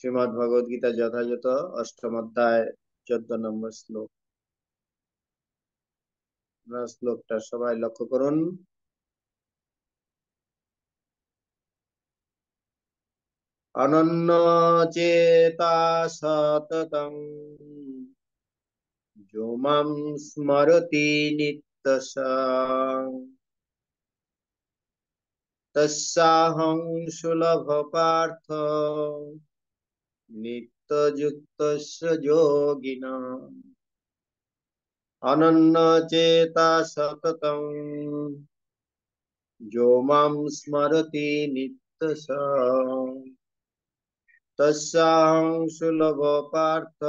শ্রীমদ্ ভগবদ গীতা যথাযথ অষ্টম অধ্যায় 14 নম্বর শ্লোক। শ্লোকটা সবাই লক্ষ্য করুন। অনন্য চেতা সততং যো মাং স্মরতি নিত্যশা তস্যাহং সুলভ পার্থ নিত্যযুক্তস্য যোগিনাম। অনন্য চেতা সততং যো মাং স্মরতি নিত্যশা তস্যাহং সুলভ পার্থ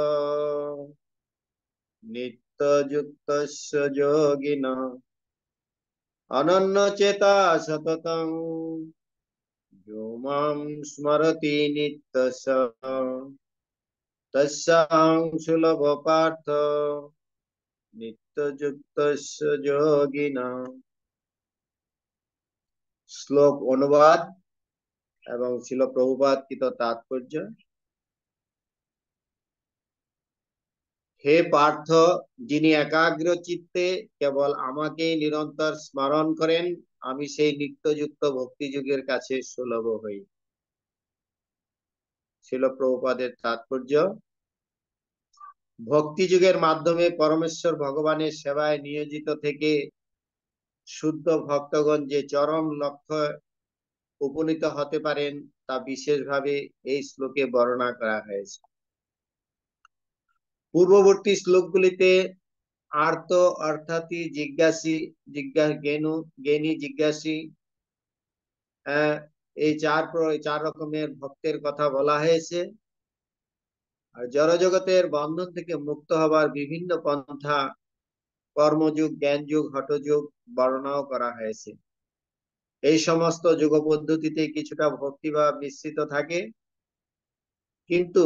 নিত্যযুক্তস্য যোগিনাম। অনন্য চেতা সততং যো মাং স্মরতি নিত্যশা তস্যাহং সুলভ পার্থ নিত্যযুক্তস্য যোগিনাম। শ্লোক অনুবাদ এবং শিল প্রভুপাদ কৃত তাৎপর্য। হে পার্থ, যিনি একাগ্র চিত্তে কেবল আমাকে নিরন্তর স্মরণ করেন, আমি সেই নিত্যযুক্ত ভক্তি যুগের কাছে সুলভ হই। শিল প্রভুপাদের তাৎপর্য, ভক্তি যুগের মাধ্যমে পরমেশ্বর ভগবানের সেবায় নিয়োজিত থেকে শুদ্ধ ভক্তগণ যে চরম লক্ষ্য উপনীত হতে পারেন তা বিশেষভাবে এই শ্লোকে বর্ণনা করা হয়েছে। পূর্ববর্তী শ্লোকগুলিতে আর্ত অর্থাৎ জিজ্ঞাসী, জ্ঞানী জিজ্ঞাসী, এই চার রকমের ভক্তের কথা বলা হয়েছে। আর জড়জগতের বন্ধন থেকে মুক্ত হবার বিভিন্ন পন্থা, কর্মযুগ, জ্ঞান যুগ, হঠযোগ বর্ণনাও করা হয়েছে। এই সমস্ত যুগ পদ্ধতিতে কিছুটা ভক্তিভাব মিশ্রিত থাকে, কিন্তু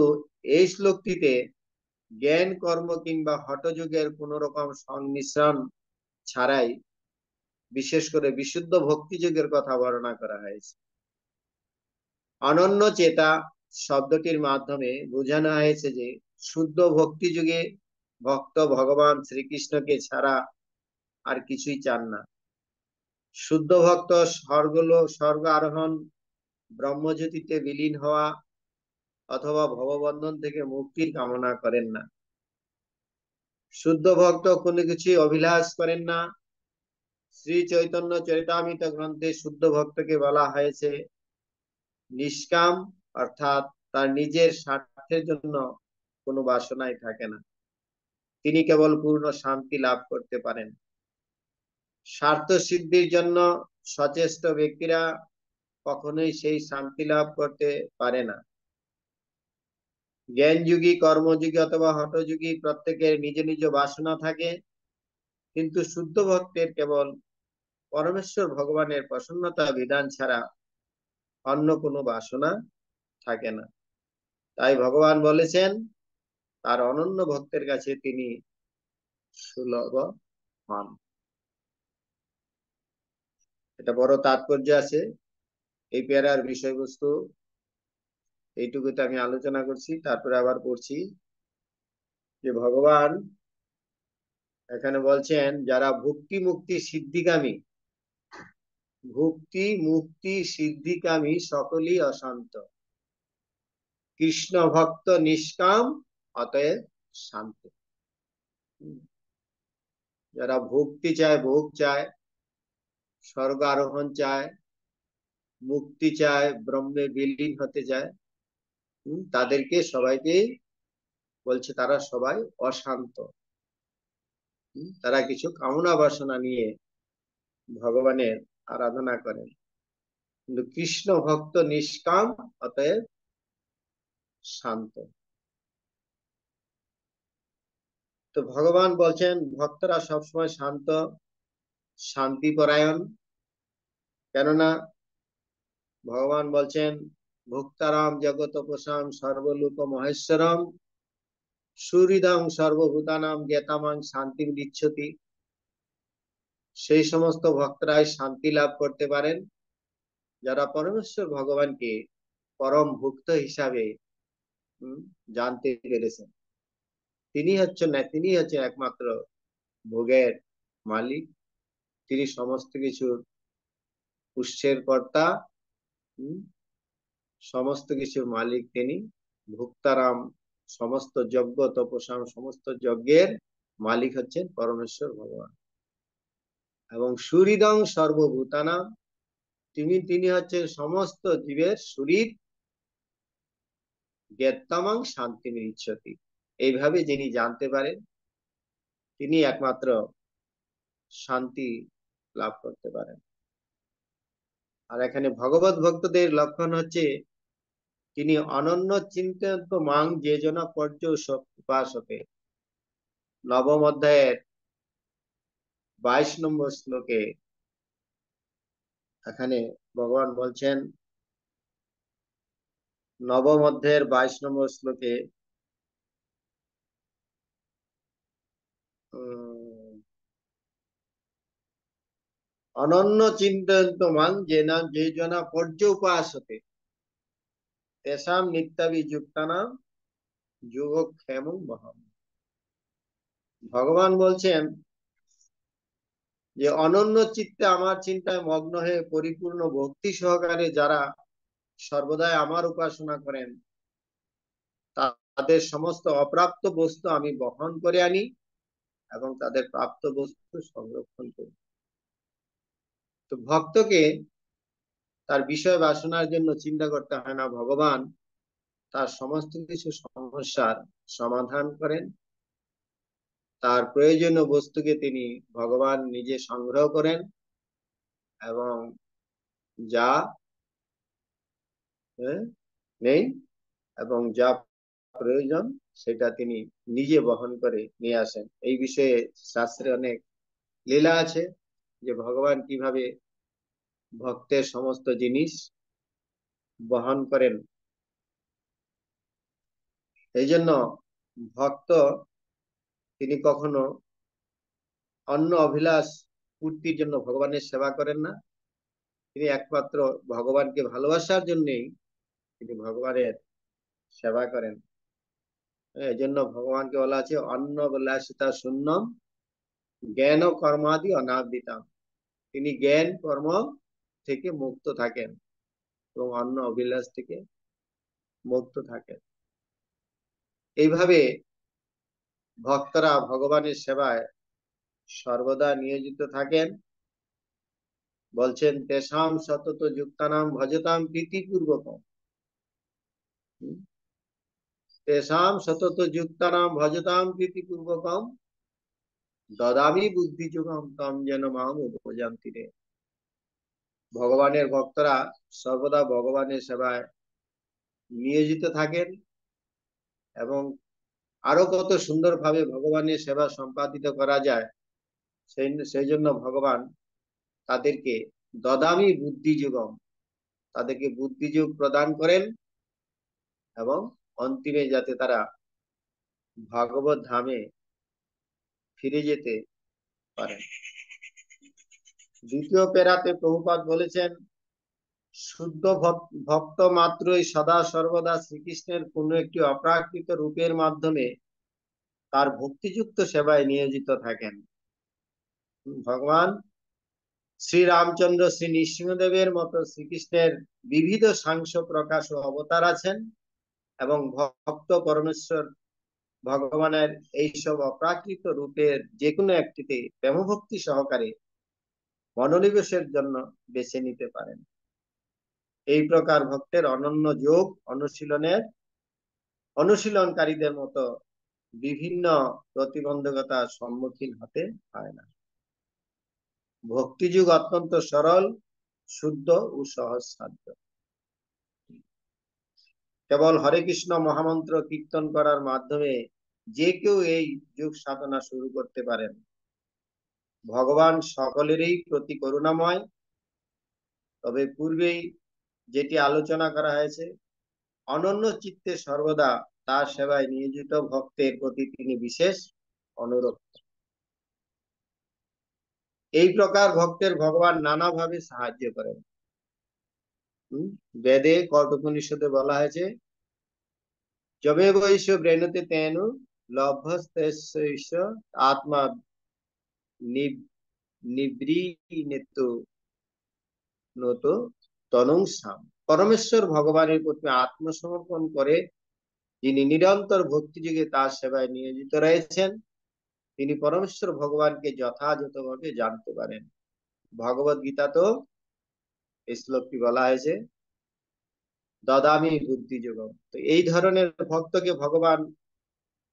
এই শ্লোকটিতে জ্ঞান, কর্ম কিংবা হঠযোগের কোন রকম সংমিশ্রণ ছাড়াই বিশেষ করে বিশুদ্ধ ভক্তি যুগের কথা বর্ণনা করা হয়েছে। অনন্য চেতা শব্দটির মাধ্যমে বোঝানো হয়েছে যে শুদ্ধ ভক্তি যুগে ভক্ত ভগবান শ্রীকৃষ্ণকে ছাড়া আর কিছুই চান না। শুদ্ধ ভক্ত স্বর্গ আরোহণ, ব্রহ্মজ্যোতিতে বিলীন হওয়া অথবা ভববন্ধন থেকে মুক্তির কামনা করেন না। শুদ্ধ ভক্ত কোনো কিছুই অভিলাষ করেন না। শ্রী চৈতন্য চরিতামৃত গ্রন্থে শুদ্ধ ভক্তকে বলা হয়েছে নিষ্কাম, অর্থাৎ তার নিজের স্বার্থের জন্য কোনো বাসনাই থাকে না। তিনি কেবল পূর্ণ শান্তি লাভ করতে পারেন। স্বার্থ সিদ্ধির জন্য সচেষ্ট ব্যক্তিরা কখনোই সেই শান্তি লাভ করতে পারে না। জ্ঞানযোগী, কর্মযোগী অথবা হঠযোগী প্রত্যেকের নিজ নিজ বাসনা থাকে, কিন্তু শুদ্ধ ভক্তের কেবল পরমেশ্বর ভগবানের প্রসন্নতা বিধান ছাড়া অন্য কোনো বাসনা থাকে না। তাই ভগবান বলেছেন তার অনন্য ভক্তের কাছে তিনি সুলভ হন। এটা বড় তাৎপর্য আছে। এই প্যারার বিষয়বস্তু এইটুকুতে আমি আলোচনা করছি, তারপরে আবার পড়ছি যে ভগবান এখানে বলছেন যারা ভক্তি মুক্তি সিদ্ধিকামী, ভক্তি মুক্তি সিদ্ধিকামী সকলেই অশান্ত, কৃষ্ণ ভক্ত নিষ্কাম, অতএব শান্ত। যারা ভক্তি চায়, ভোগ চায়, স্বর্গ আরোহণ চায়, মুক্তি চায়, ব্রহ্মে বিলীন হতে চায়, তাদেরকে সবাইকে বলছে তারা সবাই অশান্ত। তারা কিছু কামনা বাসনা নিয়ে ভগবানের আরাধনা করেন, কিন্তু কৃষ্ণ ভক্ত নিষ্কাম, অতএব শান্ত। তো ভগবান বলছেন ভক্তরা সবসময় শান্ত, শান্তিপরায়ণ। কেননা ভগবান বলছেন ভক্তারাম জগতোপসাম সর্বলোক মহেশ্বরম সুহৃদং সর্বভূতানাম জ্ঞাতামাং শান্তি দিচ্ছতি। সেই সমস্ত ভক্তরাই শান্তি লাভ করতে পারেন যারা পরমেশ্বর ভগবানকে পরম ভক্ত হিসাবে জানতে পেরেছেন। তিনি হচ্ছেন একমাত্র ভোগের মালিক। তিনি সমস্ত কিছুর উৎসের কর্তা। হম সমস্ত কিছুর মালিক তিনি। ভোক্তারাম, সমস্ত যজ্ঞ তপস্যাম, সমস্ত যজ্ঞের মালিক হচ্ছেন পরমেশ্বর ভগবান। এবং সুহৃদং সর্বভূতানাম, তিনি হচ্ছেন সমস্ত জীবের শরীর। জ্ঞাতমাং শান্তি ইচ্ছতি, এইভাবে যিনি জানতে পারেন তিনি একমাত্র শান্তি লাভ করতে পারেন। আর এখানে ভগবত ভক্তদের লক্ষণ হচ্ছে তিনি অনন্য চিন্তয়ন্ত মাং যে জনা পর্য উপাসতে। নবম অধ্যায়ের 22 নম্বর শ্লোকে এখানে ভগবান বলছেন, নবম অধ্যায়ের 22 নম্বর শ্লোকে অনন্য চিন্তয়ন্ত মাং যে জনা পর্য উপাসতে তেষাম নিত্যাভিযুক্তানাম যোগক্ষেমং বহম। ভগবান বলছেন যে অনন্য চিত্তে আমার চিন্তায় মগ্ন হয়ে পরিপূর্ণ ভক্তি সহকারে যারা সর্বদাই আমার উপাসনা করেন, তাদের সমস্ত অপ্রাপ্ত বস্তু আমি বহন করে আনি এবং তাদের প্রাপ্ত বস্তু সংরক্ষণ করি। তো ভক্তকে তার বিষয় বাসনার জন্য চিন্তা করতে হয় না। ভগবান তার সমস্ত কিছু সমস্যার সমাধান করেন। তার প্রয়োজনীয় বস্তুকে তিনি ভগবান নিজে সংগ্রহ করেন এবং যা নেই এবং যা প্রয়োজন সেটা তিনি নিজে বহন করে নিয়ে আসেন। এই বিষয়ে শাস্ত্রে অনেক লীলা আছে, যে ভগবান কিভাবে ভক্তের সমস্ত জিনিস বহন করেন। এই জন্য ভক্ত তিনি কখনো অন্য অভিলাষ পূর্তির জন্য ভগবানের সেবা করেন না। তিনি একমাত্র ভগবানকে ভালোবাসার জন্যই তিনি ভগবানের সেবা করেন। এই জন্য ভগবানকে বলা আছে অন্ন বিলাসিতা শূন্যম জ্ঞান ও কর্মাদি অনাবৃতাম। তিনি জ্ঞান কর্ম থেকে মুক্ত থাকেন এবং অন্য অভিলাষ থেকে মুক্ত থাকেন। এইভাবে ভক্তরা ভগবানের সেবায় সর্বদা নিয়োজিত থাকেন। বলছেন তেষাম সতত যুক্তানাম ভজতাম প্রীতিপূর্বকম। তেষাম সতত যুক্তানাম ভজতাম প্রীতিপূর্বকম দদামি বুদ্ধি যুগম তম যেন মাম উপজান্তি রে। ভগবানের ভক্তরা সর্বদা ভগবানের সেবায় নিয়োজিত থাকেন এবং আরো কত সুন্দরভাবে ভগবানের সেবা সম্পাদিত করা যায় সেই জন্য ভগবান তাদেরকে দদামি বুদ্ধি যুগম, তাদেরকে বুদ্ধিযোগ প্রদান করেন এবং অন্তিমে যাতে তারা ভগবত ধামে ফিরে যেতে পারেন। দ্বিতীয় পেরাতে প্রভুপাদ বলেছেন, শুদ্ধ ভক্ত মাত্রই সদা সর্বদা শ্রীকৃষ্ণের কোন একটি অপ্রাকৃত রূপের মাধ্যমে তার ভক্তিযুক্ত সেবায় নিয়োজিত থাকেন। ভগবান শ্রী রামচন্দ্র, শ্রী নৃসিংহদেবের মতো শ্রীকৃষ্ণের বিবিধ সাংস প্রকাশ ও অবতার আছেন এবং ভক্ত পরমেশ্বর ভগবানের এইসব অপ্রাকৃত রূপের যে কোনো একটিতে প্রেমভক্তি সহকারে মনোনিবেশের জন্য বেছে নিতে পারেন। এই প্রকার ভক্তের অনন্য যোগ অনুশীলনকারীদের মতো বিভিন্ন প্রতিবন্ধকতার সম্মুখীন হতে হয় না। ভক্তিযুগ অত্যন্ত সরল, শুদ্ধ ও সহজসাধ্য। কেবল হরে কৃষ্ণ মহামন্ত্র কীর্তন করার মাধ্যমে যে কেউ এই যোগ সাধনা শুরু করতে পারেন। ভগবান সকলেরই প্রতি করুণাময়। তবে পূর্বেই যেটি আলোচনা করা হয়েছে, অনন্য চিত্তে সর্বদা তার সেবায় নিয়োজিত ভক্তের প্রতি তিনি বিশেষ অনুরক্ত। এই প্রকার ভক্তের ভগবান নানাভাবে সাহায্য করেন। বেদে কঠোপনিষদে বলা হয়েছে, যবে বৈশ্য ব্রেণুতে তেনু লভ্যস্তেস্য আত্মা নিবৃণেত নত তনুংসাম। পরমেশ্বর ভগবানের প্রতি আত্মসমর্পণ করে যিনি নিরন্তর ভক্তিযোগে তার সেবায় নিয়োজিত রয়েছেন, তিনি পরমেশ্বর ভগবানকে যথাযথভাবে জানতে পারেন। ভগবত গীতা তো এই শ্লোকটি বলা হয়েছে দদামি বুদ্ধি যোগম। তো এই ধরনের ভক্তকে ভগবান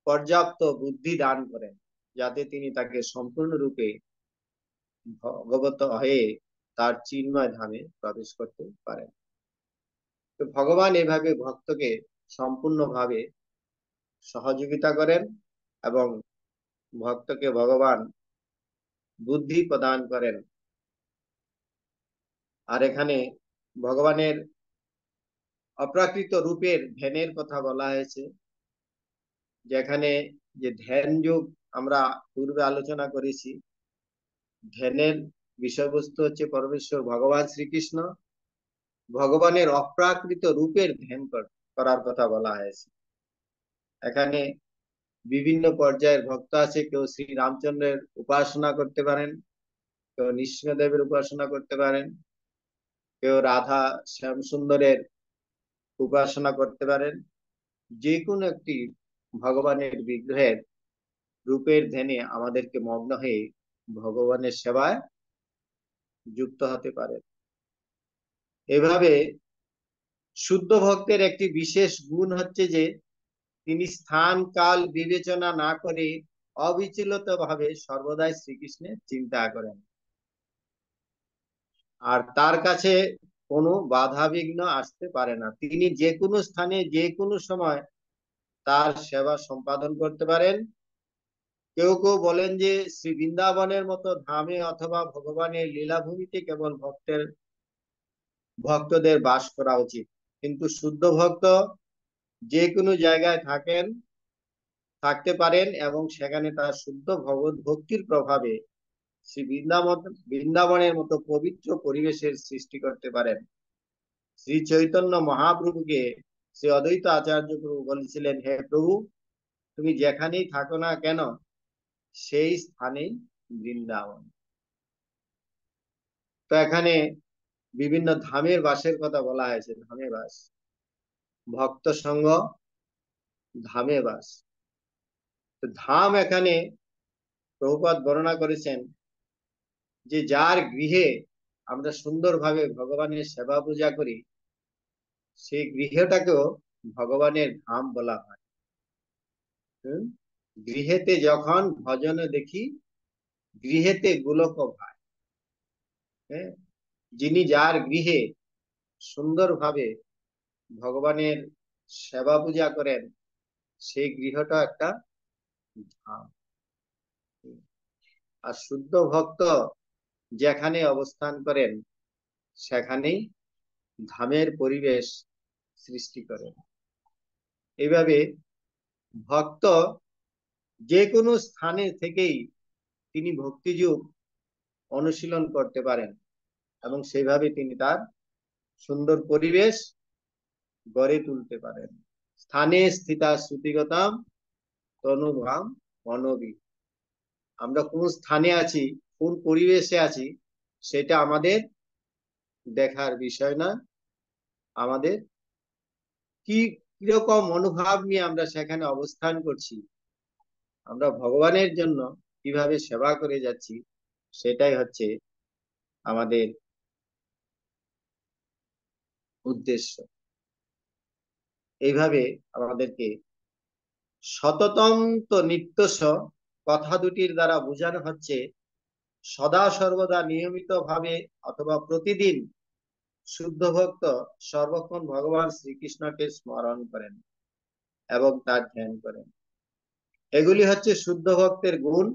পর্যাপ্ত বুদ্ধি দান করেন, যাতে তিনি তাকে সম্পূর্ণরূপে ভগবত হয়ে তার চিন্ময় ধামে প্রবেশ করতে পারেন। তো ভগবান এভাবে ভক্তকে সম্পূর্ণভাবে সহযোগিতা করেন এবং ভক্তকে ভগবান বুদ্ধি প্রদান করেন। আর এখানে ভগবানের অপ্রাকৃত রূপের ধ্যানের কথা বলা হয়েছে, যেখানে যে ধ্যান যোগ আমরা পূর্বে আলোচনা করেছি, ধ্যানের বিষয়বস্তু হচ্ছে পরমেশ্বর ভগবান শ্রীকৃষ্ণ। ভগবানের অপ্রাকৃত রূপের ধ্যান করার কথা বলা হয়েছে। এখানে বিভিন্ন পর্যায়ের ভক্ত আছে, কেউ শ্রী রামচন্দ্রের উপাসনা করতে পারেন, কেউ নৃসিংহদেবের উপাসনা করতে পারেন, কেউ রাধা শ্যাম সুন্দরের উপাসনা করতে পারেন। যে কোনো একটি ভগবানের বিগ্রহের রূপের ধ্যানে আমাদেরকে মগ্ন হয়ে ভগবানের সেবায় যুক্ত হতে পারে। এভাবে শুদ্ধ ভক্তের একটি বিশেষ গুণ হচ্ছে যে তিনি স্থান কাল বিবেচনা না করে অবিচলিত ভাবে সর্বদাই শ্রীকৃষ্ণের চিন্তা করেন, আর তার কাছে কোনো বাধা বিঘ্ন আসতে পারে না। তিনি যে কোনো স্থানে যে কোনো সময় তার সেবা সম্পাদন করতে পারেন। কেউ কেউ বলেন যে শ্রী বৃন্দাবনের মতো ধামে অথবা ভগবানের লীলাভূমিতে কেবল ভক্তদের বাস করা উচিত, কিন্তু শুদ্ধ ভক্ত যে কোনো জায়গায় থাকতে পারেন এবং সেখানে তার শুদ্ধ ভগবত ভক্তির প্রভাবে শ্রী বৃন্দাবনের মতো পবিত্র পরিবেশের সৃষ্টি করতে পারেন। শ্রী চৈতন্য মহাপ্রভুকে শ্রী অদ্বৈত আচার্য প্রভু বলেছিলেন, হে প্রভু, তুমি যেখানেই থাকো না কেন সেই স্থানেই বৃন্দাবন। তো এখানে বিভিন্ন ধামের বাসের কথা বলা হয়েছে। ধামে বাস, ভক্ত সঙ্গ, ধামে বাস। তো ধাম এখানে প্রভুপাদ বর্ণনা করেছেন যে যার গৃহে আমরা সুন্দরভাবে ভগবানের সেবা পূজা করি, সেই গৃহটাকেও ভগবানের ধাম বলা হয়। গৃহেতে যখন ভজন দেখি, গৃহেতে গোলক ভাই। হ্যাঁ, যিনি যার গৃহে সুন্দরভাবে ভগবানের সেবা পূজা করেন, সেই গৃহটা একটা ধাম। আর শুদ্ধ ভক্ত যেখানে অবস্থান করেন সেখানেই ধামের পরিবেশ সৃষ্টি করেন। এইভাবে ভক্ত যে কোনো স্থানে থেকেই তিনি ভক্তিযোগ অনুশীলন করতে পারেন এবং সেইভাবে তিনি তার সুন্দর পরিবেশ গড়ে তুলতে পারেন। স্থানে স্থিতা শ্রুতিগতাম তনুভাম মনোবি। আমরা কোন স্থানে আছি, কোন পরিবেশে আছি, সেটা আমাদের দেখার বিষয় না। আমাদের কিরকম মনোভাব নিয়ে আমরা সেখানে অবস্থান করছি, আমরা ভগবানের জন্য কিভাবে সেবা করে যাচ্ছি, সেটাই হচ্ছে আমাদের উদ্দেশ্য। এইভাবে আমাদেরকে শততন্ত্র নিত্যস্ব কথা দুটির দ্বারা বোঝানো হচ্ছে সদা সর্বদা নিয়মিত ভাবে অথবা প্রতিদিন শুদ্ধ ভক্ত সর্বক্ষণ ভগবান শ্রীকৃষ্ণকে স্মরণ করেন এবং তার ধ্যান করেন। এগুলি হচ্ছে শুদ্ধ ভক্তের গুণ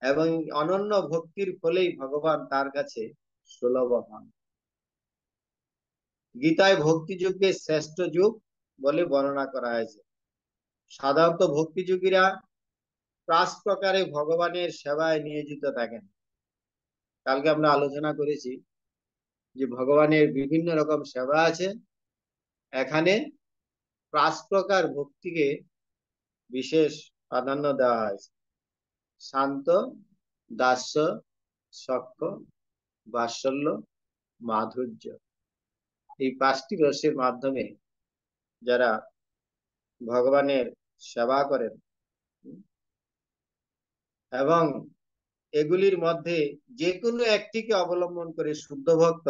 এবং অনন্য ভক্তির ফলেই ভগবান তার কাছে সুলভ হন। গীতায় ভক্তি যুগকে শ্রেষ্ঠ যুগ বলে বর্ণনা করা হয়েছে। সাধারণত ভক্তিযোগীরা পাঁচ প্রকারে ভগবানের সেবায় নিয়োজিত থাকেন। কালকে আমরা আলোচনা করেছি যে ভগবানের বিভিন্ন রকম সেবা আছে। এখানে পাঁচ প্রকার ভক্তিকে বিশেষ প্রাধান্য দেওয়া হয়েছে। শান্ত, দাস্য, সখ্য, বাৎসল্য, মাধুর্য। এই পাঁচটি রসের মাধ্যমে যারা ভগবানের সেবা করেন এবং এগুলির মধ্যে যে কোনো একটিকে অবলম্বন করে শুদ্ধ ভক্ত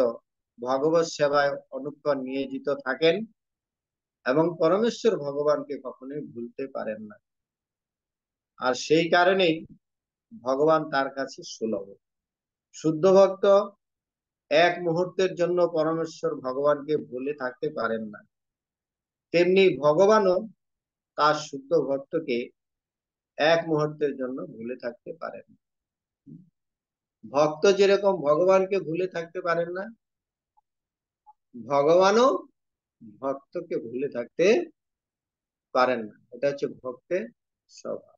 ভগবত সেবায় অনুক্ষণ নিয়োজিত থাকেন এবং পরমেশ্বর ভগবানকে কখনোই ভুলতে পারেন না। আর সেই কারণেই ভগবান তার কাছে সুলভ। শুদ্ধ ভক্ত এক মুহূর্তের জন্য পরমেশ্বর ভগবানকে ভুলে থাকতে পারেন না, তেমনি ভগবানও তার শুদ্ধ ভক্তকে এক মুহূর্তের জন্য ভুলে থাকতে পারেন না। ভক্ত যেরকম ভগবানকে ভুলে থাকতে পারেন না, ভগবানও ভক্তকে ভুলে থাকতে পারেন না। এটা হচ্ছে ভক্তের স্বভাব।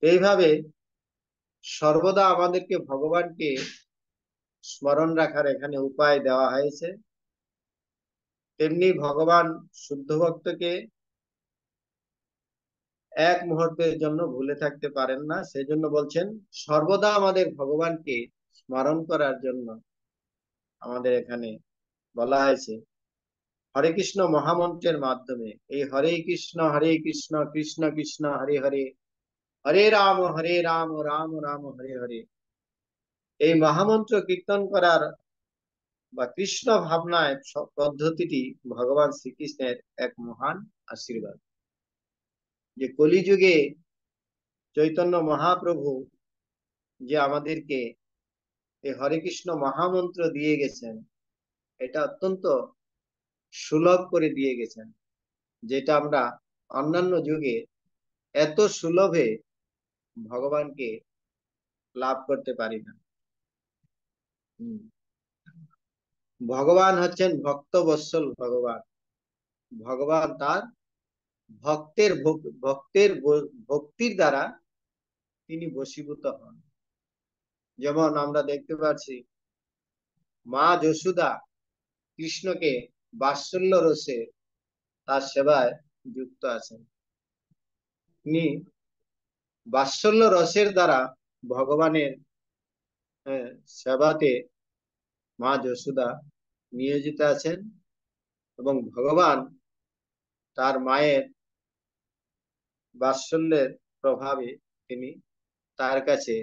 এইভাবে সর্বদা আমাদেরকে ভগবানকে স্মরণ রাখার এখানে উপায় দেওয়া হয়েছে। তেমনি ভগবান শুদ্ধ ভক্তকে এক মুহূর্তের জন্য ভুলে থাকতে পারেন না, সেজন্য বলছেন সর্বদা আমাদের ভগবানকে স্মরণ করার জন্য আমাদের এখানে বলা হয়েছে হরে কৃষ্ণ মহামন্ত্রের মাধ্যমে। এই হরে কৃষ্ণ কৃষ্ণ কৃষ্ণ হরে হরে, হরে রাম রাম রাম হরে হরে, এই মহামন্ত্র কীর্তন করার বা কৃষ্ণ ভাবনায় পদ্ধতিটি ভগবান শ্রীকৃষ্ণের এক মহান আশীর্বাদ। যে কলিযুগে চৈতন্য মহাপ্রভু যে আমাদেরকে এই হরে কৃষ্ণ মহামন্ত্র দিয়ে গেছেন, এটা অত্যন্ত সুলভ করে দিয়ে গেছেন, যেটা আমরা অন্যান্য যুগে এত সুলভে ভগবানকে লাভ করতে পারি না। ভগবান হচ্ছেন ভক্ত বৎসল ভগবান। ভগবান তার ভক্তের ভক্তির দ্বারা তিনি বশীভূত হন। যেমন আমরা দেখতে পাচ্ছি মা যশোদা কৃষ্ণকে বাৎসল্য রসে তার সেবায় যুক্ত আছেন। তিনি বাৎসল্য রসের দ্বারা ভগবানের সেবাতে মা যশোদা নিয়োজিত আছেন এবং ভগবান তার মায়ের বাৎসল্যের প্রভাবে তিনি তার কাছে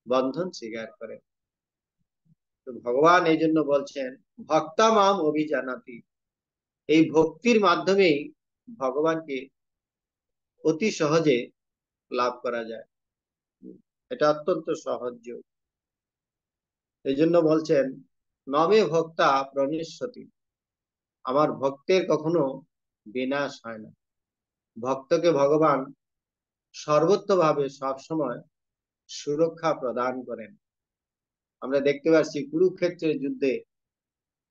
বন্ধন স্বীকার করেন। তো ভগবান এই জন্য বলছেন ভক্তা মাম অভিজানাতি। এই ভক্তির মাধ্যমেই ভগবানকে অতি সহজে লাভ করা যায়। এটা অত্যন্ত সহজ। এই জন্য বলছেন নমে ভক্তা প্রণিষ্যতি। আমার ভক্তের কখনো বিনাশ হয় না। ভক্তকে ভগবান সর্বত্রভাবে সবসময় সুরক্ষা প্রদান করেন। আমরা দেখতে পাচ্ছি কুরুক্ষেত্রের যুদ্ধে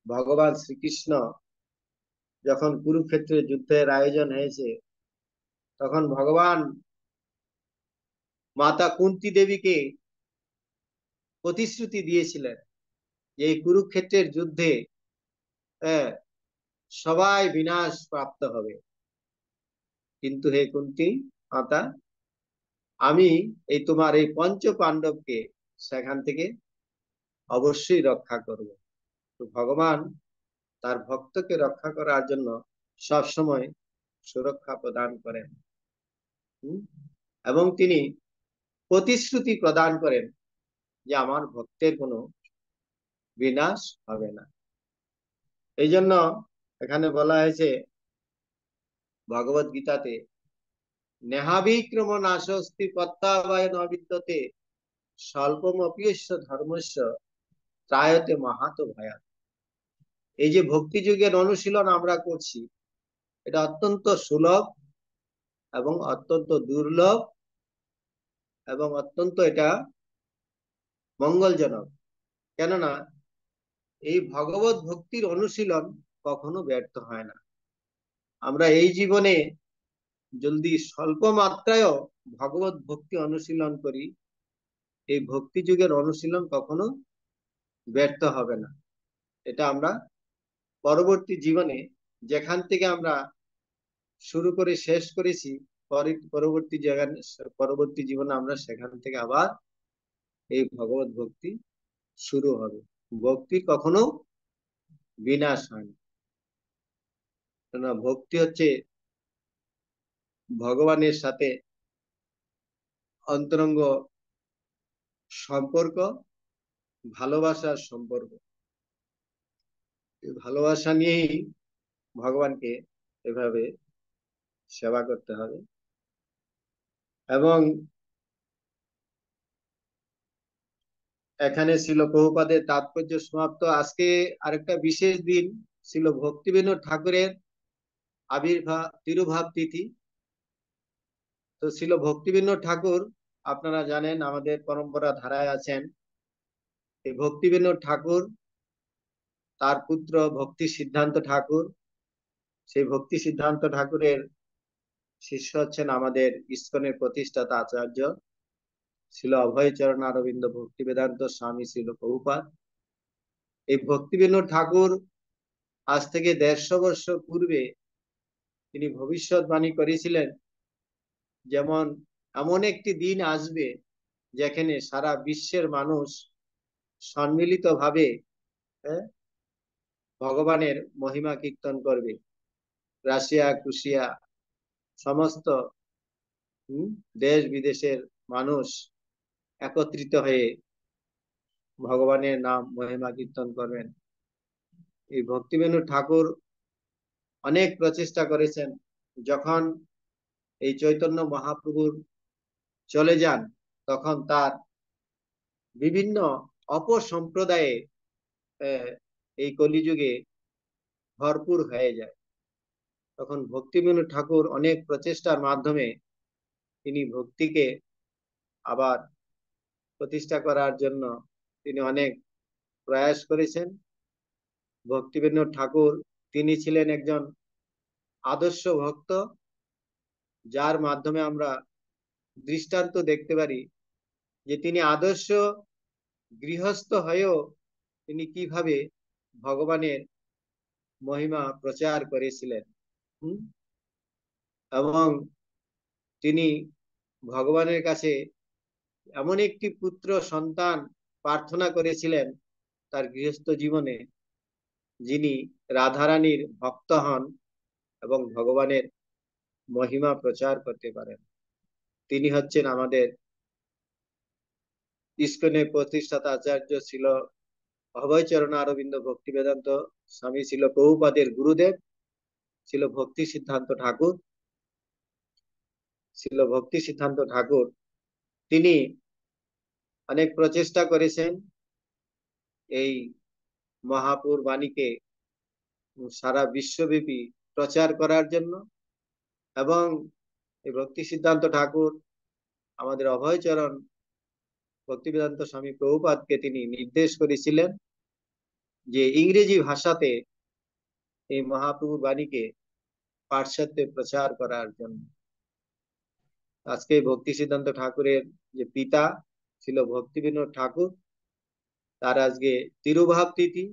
ভগবান শ্রীকৃষ্ণ যখন কুরুক্ষেত্রের যুদ্ধের আয়োজন হয়েছে, তখন ভগবান মাতা কুন্তি দেবীকে প্রতিশ্রুতি দিয়েছিলেন যে এই কুরুক্ষেত্রের যুদ্ধে সবাই বিনাশ প্রাপ্ত হবে, কিন্তু হে কুন্তি মাতা, আমি এই তোমার এই পঞ্চ পাণ্ডবকে সেখান থেকে অবশ্যই রক্ষা করব। তো ভগবান তার ভক্তকে রক্ষা করার জন্য সব সময় সুরক্ষা প্রদান করেন এবং তিনি প্রতিশ্রুতি প্রদান করেন যে আমার ভক্তের কোনো বিনাশ হবে না। এই জন্য এখানে বলা হয়েছে ভগবত গীতাতে নেহাবিক্রম নাশস্তি প্রত্যাবায় ন বিদ্যতে স্বল্পমপ্যস্য ধর্মস্য ত্রায়তে মাহাত ভয়া। এই যে ভক্তি যুগের অনুশীলন আমরা করছি, এটা অত্যন্ত সুলভ এবং অত্যন্ত দুর্লভ এবং অত্যন্ত এটা মঙ্গলজনক। কেননা এই ভগবত ভক্তির অনুশীলন কখনো ব্যর্থ হয় না। আমরা এই জীবনে যদি স্বল্প মাত্রায়ও ভগবত ভক্তি অনুশীলন করি, এই ভক্তি যুগের অনুশীলন কখনো ব্যর্থ হবে না। এটা আমরা পরবর্তী জীবনে যেখান থেকে আমরা শুরু করে শেষ করেছি, পরবর্তী জীবনে আমরা সেখান থেকে আবার এই ভগবত ভক্তি শুরু হবে। ভক্তি কখনো বিনাশ হয় না। ভক্তি হচ্ছে ভগবানের সাথে অন্তরঙ্গ সম্পর্ক, ভালোবাসার সম্পর্ক। এই ভালোবাসা নিয়েই ভগবানকে এভাবে সেবা করতে হবে। এবং এখানে ছিল প্রভুপাদের তাৎপর্য সমাপ্ত। আজকে আরেকটা বিশেষ দিন ছিল ভক্তিবিনোদ ঠাকুরের আবির্ভাব তিরুভাব তিথি। তো ছিল ভক্তিবিনোদ ঠাকুর, আপনারা জানেন আমাদের পরম্পরা ধারায় আছেন। এই ভক্তিবিনোদ ঠাকুর, তার পুত্র ভক্তি সিদ্ধান্ত ঠাকুর, সেই ভক্তি সিদ্ধান্ত ঠাকুরের শিষ্য হচ্ছেন আমাদের ইসকনের প্রতিষ্ঠাতা আচার্য ছিল অভয়চরণ অরবিন্দ ভক্তি বেদান্ত স্বামী ছিল প্রভুপাদ। এই ভক্তিবিনোদ ঠাকুর আজ থেকে 150 বর্ষ পূর্বে তিনি ভবিষ্যৎবাণী করেছিলেন, যেমন এমন একটি দিন আসবে যেখানে সারা বিশ্বের মানুষ সম্মিলিত ভাবে ভগবানের মহিমা কীর্তন করবে। রাশিয়া ক্রুশিয়া সমস্ত দেশ বিদেশের মানুষ একত্রিত হয়ে ভগবানের নাম মহিমা কীর্তন করবেন। এই ভক্তিবিনোদ ঠাকুর অনেক প্রচেষ্টা করেছেন। যখন এই চৈতন্য মহাপ্রভুর চলে যান, তখন তার বিভিন্ন অপসম্প্রদায়ে এই কলিযুগে ভরপুর হয়ে যায়। তখন ভক্তিবিনোদ ঠাকুর অনেক প্রচেষ্টার মাধ্যমে তিনি ভক্তিকে আবার প্রতিষ্ঠা করার জন্য তিনি অনেক প্রয়াস করেছেন। ভক্তিবিনোদ ঠাকুর তিনি ছিলেন একজন আদর্শ ভক্ত, যার মাধ্যমে আমরা দৃষ্টান্ত দেখতে পারি যে তিনি আদর্শ গৃহস্থ হয়েও তিনি কিভাবে ভগবানের মহিমা প্রচার করেছিলেন। এবং তিনি ভগবানের কাছে এমন একটি পুত্র সন্তান প্রার্থনা করেছিলেন তার গৃহস্থ জীবনে, যিনি রাধারানীর ভক্ত হন এবং ভগবানের মহিমা প্রচার করতে পারেন। তিনি হচ্ছেন আমাদের ইসকনের প্রতিষ্ঠাতা আচার্য ছিল অভয়চরণ অরবিন্দ ভক্তি বেদান্ত স্বামী ছিল প্রভুপাদের গুরুদেব, ছিল ভক্তি সিদ্ধান্ত ঠাকুর। তিনি অনেক প্রচেষ্টা করেছেন এই মহাপুর বাণীকে সারা বিশ্বব্যাপী প্রচার করার জন্য। এবং এই ভক্তি সিদ্ধান্ত ঠাকুর আমাদের অভয়চরণ ভক্তিবেদান্ত স্বামী প্রভুপাদকে তিনি নির্দেশ করেছিলেন যে ইংরেজি ভাষাতে এই মহাপ্রভুর বাণীকে পাশ্চাত্যে প্রচার করার জন্য। আজকে ভক্তি সিদ্ধান্ত ঠাকুরের যে পিতা ছিল ভক্তিবিনোদ ঠাকুর, তার আজকে তিরুভাব তিথি।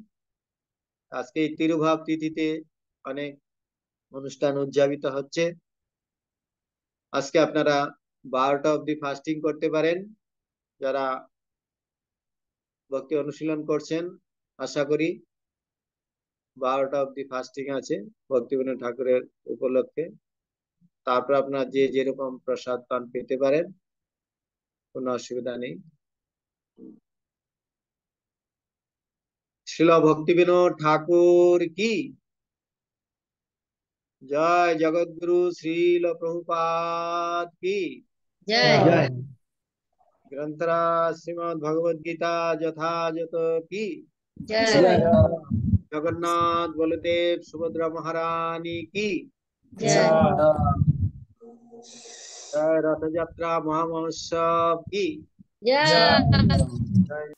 আজকে এই তিরুভাব তিথিতে অনেক অনুষ্ঠান উদযাপিত হচ্ছে। আজকে আপনারা 12টা অবধি ফাস্টিং করতে পারেন। যারা ভক্তি অনুশীলন করছেন, আশা করি 12টা অবধি ফাস্টিং আছে ভক্তিবিনোদ ঠাকুরের উপলক্ষে। তারপর আপনার যে যেরকম প্রসাদ পান পেতে পারেন, কোনো অসুবিধা নেই। শ্রীল ভক্তিবিনোদ ঠাকুর কি জয়। জগৎগুরু শ্রীল প্রভুপাদ কি জয়। গ্রন্থরাজ শ্রীমদ্ ভগবদ গীতা যথাযথ কি জয়। জগন্নাথ বলদেব সুভদ্রা মহারানী কি জয়। জয়। রথযাত্রা মহামহোৎসব কি জয়। জয়।